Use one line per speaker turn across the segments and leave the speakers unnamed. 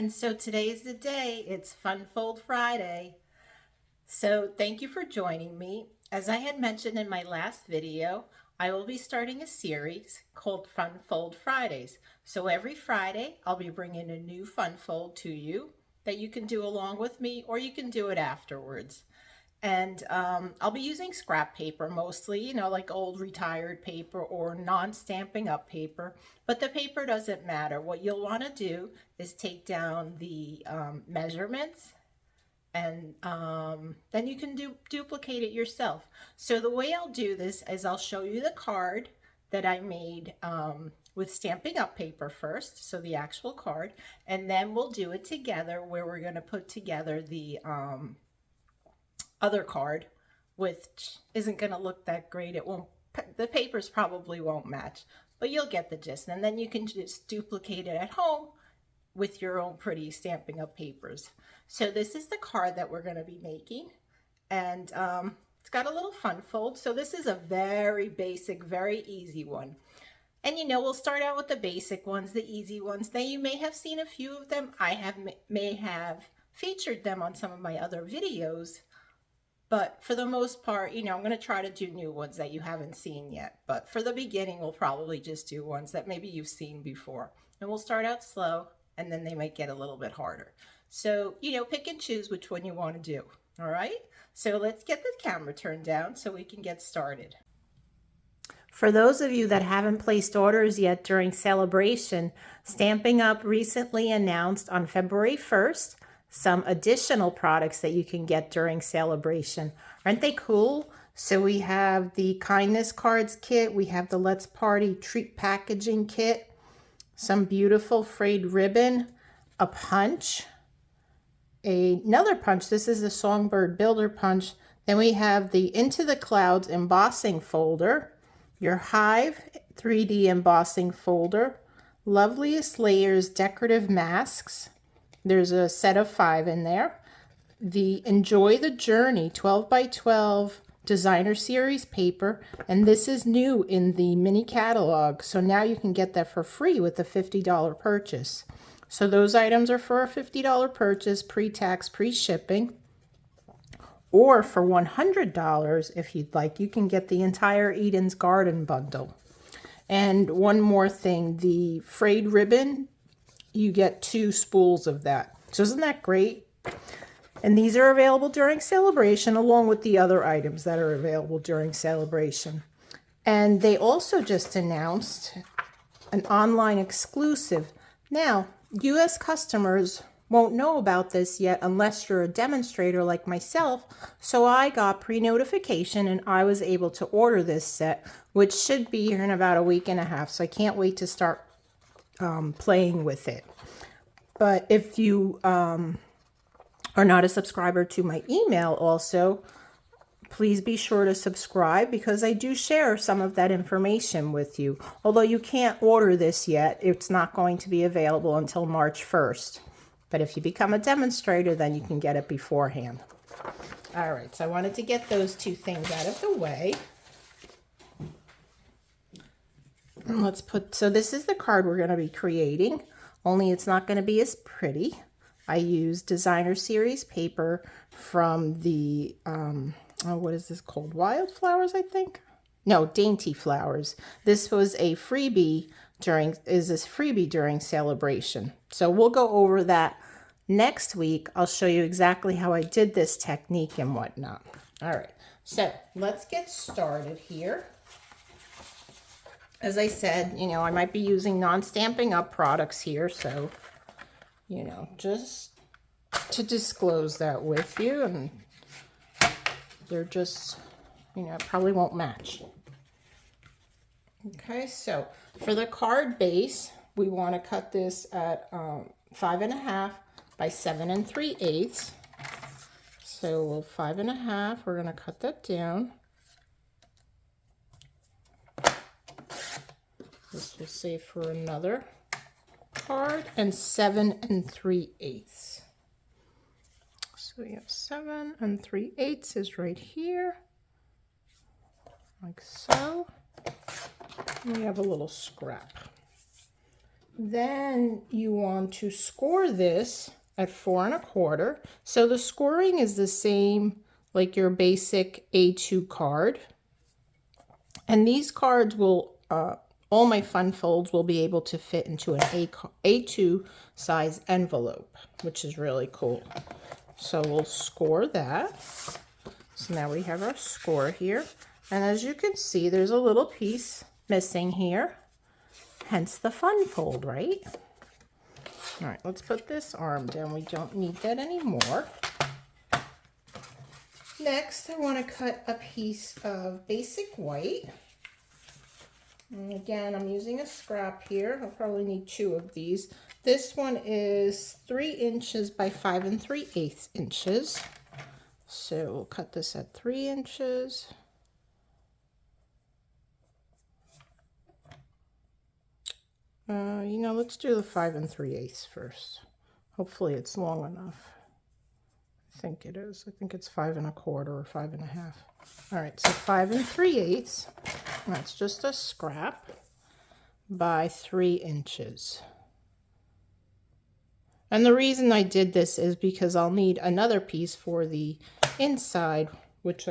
And so today is the day. It's Fun Fold Friday. So thank you for joining me. As I had mentioned in my last video, I will be starting a series called Fun Fold Fridays. So every Friday, I'll be bringing a new fun fold to you that you can do along with me, or you can do it afterwards. And I'll be using scrap paper mostly, you know, like old retired paper or non-stamping up paper, but the paper doesn't matter. What you'll want to do is take down the measurements, and then you can duplicate it yourself. So the way I'll do this is I'll show you the card that I made with Stampin' Up paper first, so the actual card, and then we'll do it together where we're going to put together the other card, which isn't going to look that great. It won't, the papers probably won't match, but you'll get the gist. And then you can just duplicate it at home with your own pretty Stampin' Up papers. So this is the card that we're going to be making, and it's got a little fun fold. So this is a very basic, very easy one. And you know, we'll start out with the basic ones, the easy ones. Now you may have seen a few of them. I may have featured them on some of my other videos. But for the most part, you know, I'm going to try to do new ones that you haven't seen yet. But for the beginning, we'll probably just do ones that maybe you've seen before. And we'll start out slow, and then they might get a little bit harder. So, you know, pick and choose which one you want to do. All right? So let's get the camera turned down so we can get started. For those of you that haven't placed orders yet during celebration, Stampin' Up recently announced on February 1st some additional products that you can get during celebration. Aren't they cool? So we have the kindness cards kit, we have the Let's Party treat packaging kit, some beautiful frayed ribbon, a punch, another punch. This is the Songbird Builder punch. Then we have the Into the Clouds embossing folder, your Hive 3D embossing folder, Loveliest Layers decorative masks. There's a set of 5 in there. The Enjoy the Journey 12 by 12 designer series paper, and this is new in the mini catalog, so now you can get that for free with a $50 purchase. So those items are for a $50 purchase, pre-tax, pre-shipping, or for $100 if you'd like, you can get the entire Eden's Garden bundle. And one more thing, the frayed ribbon, you get 2 spools of that. So isn't that great? And these are available during celebration along with the other items that are available during celebration. And they also just announced an online exclusive. Now, US customers won't know about this yet unless you're a demonstrator like myself. So I got pre-notification and I was able to order this set, which should be here in about a week and a half. So I can't wait to start playing with it. But if you are not a subscriber to my email also, please be sure to subscribe because I do share some of that information with you. Although you can't order this yet, it's not going to be available until March 1st. But if you become a demonstrator, then you can get it beforehand. All right, so I wanted to get those 2 things out of the way. Let's put, so this is the card we're going to be creating, only it's not going to be as pretty. I used designer series paper from the, what is this called? Wildflowers, I think? No, Dainty Flowers. This was a freebie during celebration. So we'll go over that next week. I'll show you exactly how I did this technique and whatnot. All right, so let's get started here. As I said, you know, I might be using non-Stampin' Up products here, so, you know, just to disclose that with you, and they're just, you know, probably won't match. Okay, so for the card base, we want to cut this at 5.5 by 7 3/8. So 5.5, we're going to cut that down. This will save for another card, and 7 3/8. So we have 7 3/8 is right here, like so. And we have a little scrap. Then you want to score this at 4 1/4. So the scoring is the same like your basic A2 card. And these cards will, all my fun folds will be able to fit into an A2 size envelope, which is really cool. So we'll score that. So now we have our score here. And as you can see, there's a little piece missing here. Hence the fun fold, right? All right, let's put this arm down. We don't need that anymore. Next, I want to cut a piece of basic white. And again, I'm using a scrap here. I'll probably need 2 of these. This one is 3 inches by 5 3/8 inches. So we'll cut this at 3 inches. You know, let's do the 5 3/8 first. Hopefully it's long enough. I think it is. I think it's 5 1/4 or 5 1/2. All right, so 5 3/8. That's just a scrap by 3 inches. And the reason I did this is because I'll need another piece for the inside, which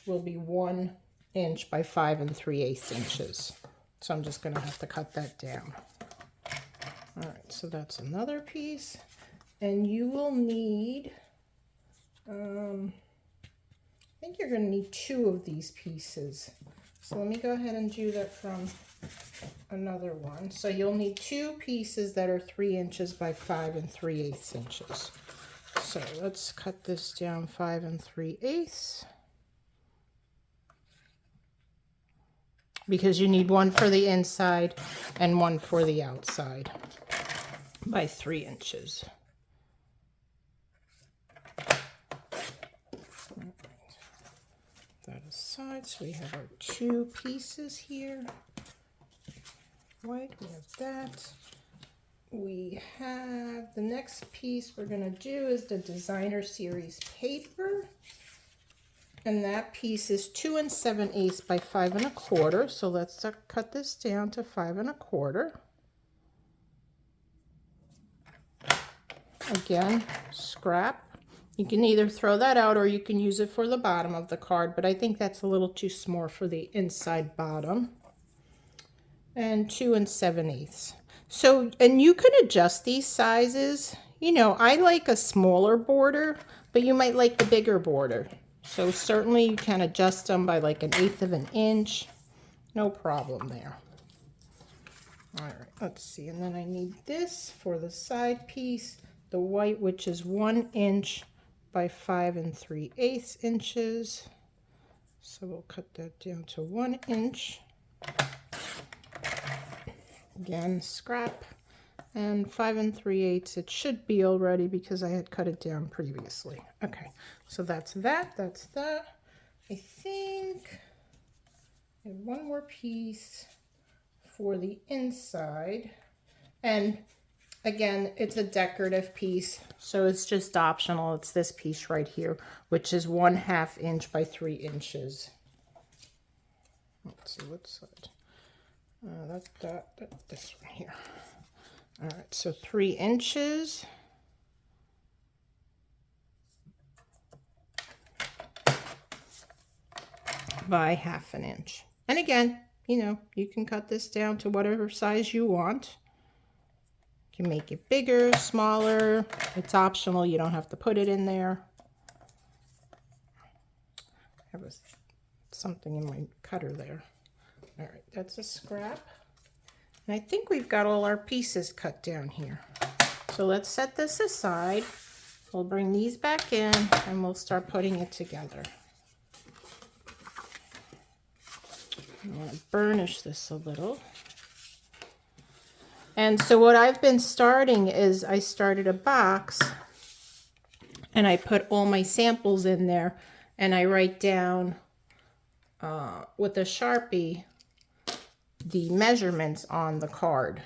will be 1 inch by 5 3/8 inches. So I'm just going to have to cut that down. All right, so that's another piece. And you will need, I think you're going to need 2 of these pieces. So let me go ahead and do that from another one. So you'll need 2 pieces that are 3 inches by 5 3/8 inches. So let's cut this down 5 3/8. Because you need 1 for the inside and 1 for the outside by 3 inches. That aside, so we have our 2 pieces here. White, we have that. We have the next piece we're going to do is the designer series paper. And that piece is 2 7/8 by 5 1/4. So let's cut this down to 5 1/4. Again, scrap. You can either throw that out or you can use it for the bottom of the card, but I think that's a little too small for the inside bottom. And 2 7/8. So, and you can adjust these sizes. You know, I like a smaller border, but you might like the bigger border. So certainly you can adjust them by like 1/8 of an inch. No problem there. All right, let's see. And then I need this for the side piece, the white, which is 1 inch by 5 3/8 inches. So we'll cut that down to 1 inch. Again, scrap. And 5 3/8, it should be already because I had cut it down previously. Okay, so that's that, that's that. I think I have 1 more piece for the inside. And again, it's a decorative piece, so it's just optional. It's this piece right here, which is 1/2 inch by 3 inches. Let's see, what side? This one here. All right, so 3 inches. By 1/2 inch. And again, you know, you can cut this down to whatever size you want. You can make it bigger, smaller. It's optional. You don't have to put it in there. There was something in my cutter there. All right, that's a scrap. And I think we've got all our pieces cut down here. So let's set this aside. We'll bring these back in and we'll start putting it together. I'm going to burnish this a little. And so what I've been starting is I started a box and I put all my samples in there and I write down with a Sharpie the measurements on the card.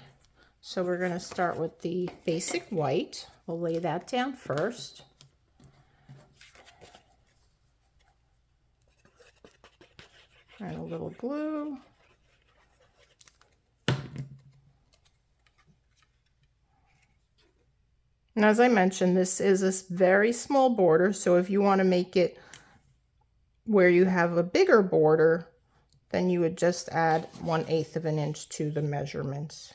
So we're going to start with the basic white. We'll lay that down first. And a little glue. And as I mentioned, this is a very small border, so if you want to make it where you have a bigger border, then you would just add 1/8 of an inch to the measurements.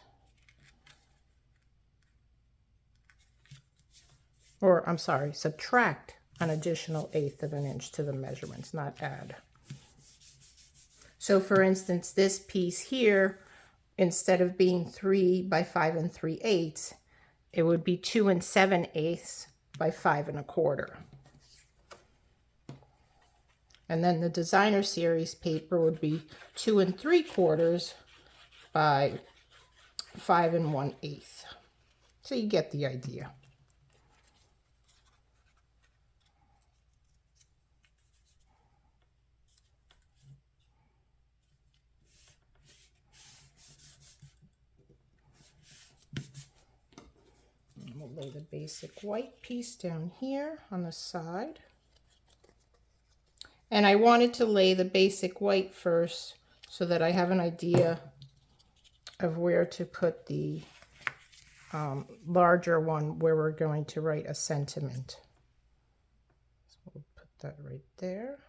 Or, I'm sorry, subtract an additional 1/8 of an inch to the measurements, not add. So for instance, this piece here, instead of being 3 by 5 3/8, it would be 2 7/8 by 5 1/4. And then the designer series paper would be 2 3/4 by 5 1/8. So you get the idea. And we'll lay the basic white piece down here on the side. And I wanted to lay the basic white first so that I have an idea of where to put the larger one where we're going to write a sentiment. So we'll put that right there.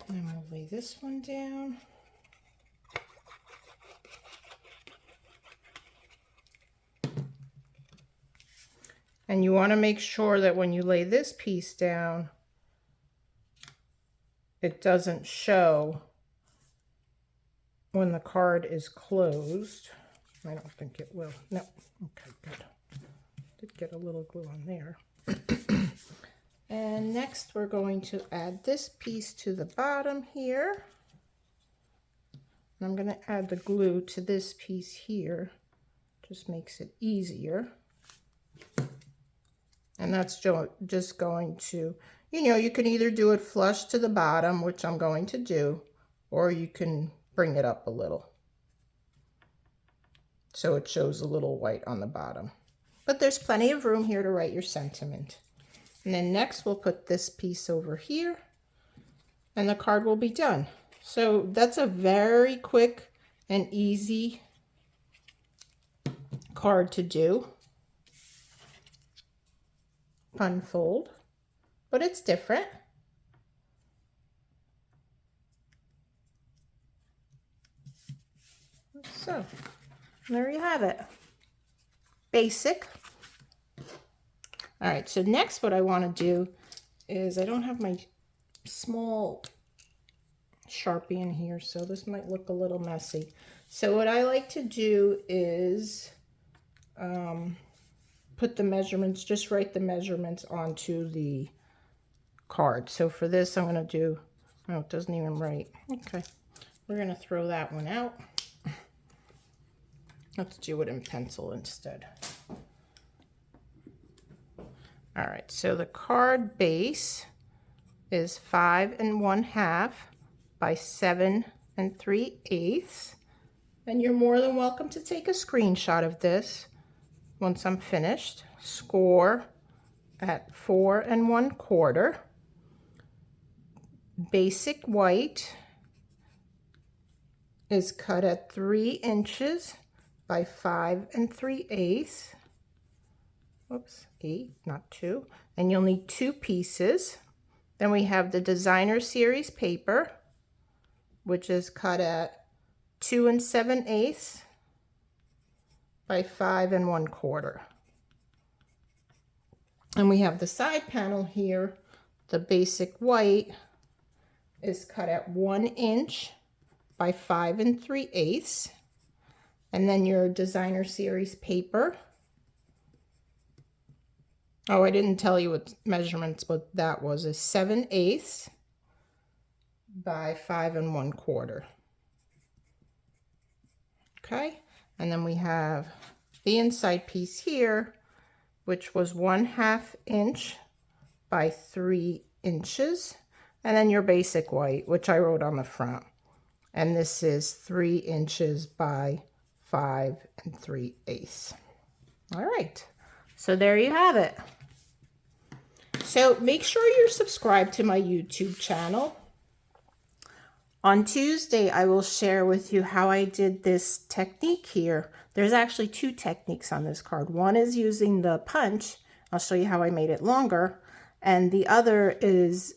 And we'll lay this one down. And you want to make sure that when you lay this piece down, it doesn't show when the card is closed. I don't think it will. No. Okay, good. Did get a little glue on there. And next we're going to add this piece to the bottom here. And I'm going to add the glue to this piece here. Just makes it easier. And that's just going to, you can either do it flush to the bottom, which I'm going to do, or you can bring it up a little so it shows a little white on the bottom. But there's plenty of room here to write your sentiment. And then next we'll put this piece over here and the card will be done. So that's a very quick and easy card to do. Unfold, but it's different. So there you have it. Basic. All right, so next what I want to do is, I don't have my small Sharpie in here, so this might look a little messy. So what I like to do is put the measurements, just write the measurements onto the card. So for this, I'm going to do, oh, it doesn't even write. Okay, we're going to throw that one out. Let's do it in pencil instead. All right, so the card base is 5 1/2 by 7 3/8. And you're more than welcome to take a screenshot of this once I'm finished. Score at 4 1/4. Basic white is cut at 3 inches by 5 3/8. Oops, 8, not 2. And you'll need 2 pieces. Then we have the designer series paper, which is cut at 2 7/8 by 5 1/4. And we have the side panel here. The basic white is cut at 1 inch by 5 3/8. And then your designer series paper. Oh, I didn't tell you what measurements, but that was a 7/8 by 5 1/4. Okay, and then we have the inside piece here, which was 1/2 inch by 3 inches. And then your basic white, which I wrote on the front. And this is 3 inches by 5 3/8. All right, so there you have it. So make sure you're subscribed to my YouTube channel. On Tuesday, I will share with you how I did this technique here. There's actually two techniques on this card. One is using the punch. I'll show you how I made it longer. And the other is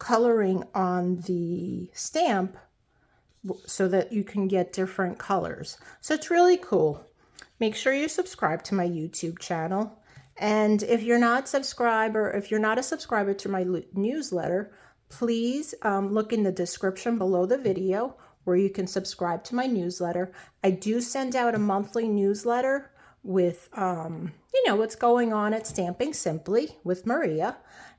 coloring on the stamp so that you can get different colors. So it's really cool. Make sure you subscribe to my YouTube channel. And if you're not subscribed, or if you're not a subscriber to my newsletter, please look in the description below the video where you can subscribe to my newsletter. I do send out a monthly newsletter with, what's going on at Stamping Simply with Maria.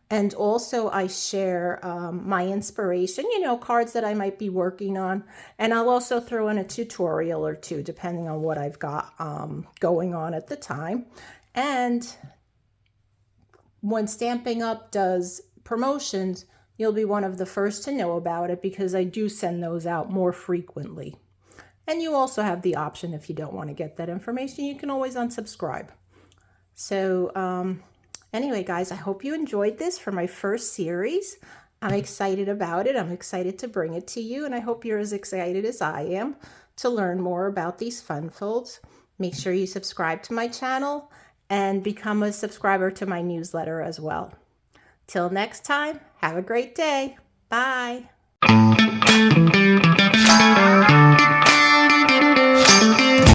And also I share my inspiration, cards that I might be working on. And I'll also throw in a tutorial or two, depending on what I've got going on at the time. And when Stampin' Up! Does promotions, you'll be one of the first to know about it because I do send those out more frequently. And you also have the option, if you don't want to get that information, you can always unsubscribe. So anyway, guys, I hope you enjoyed this for my first series. I'm excited about it. I'm excited to bring it to you, and I hope you're as excited as I am to learn more about these fun folds. Make sure you subscribe to my channel and become a subscriber to my newsletter as well. Till next time, have a great day. Bye.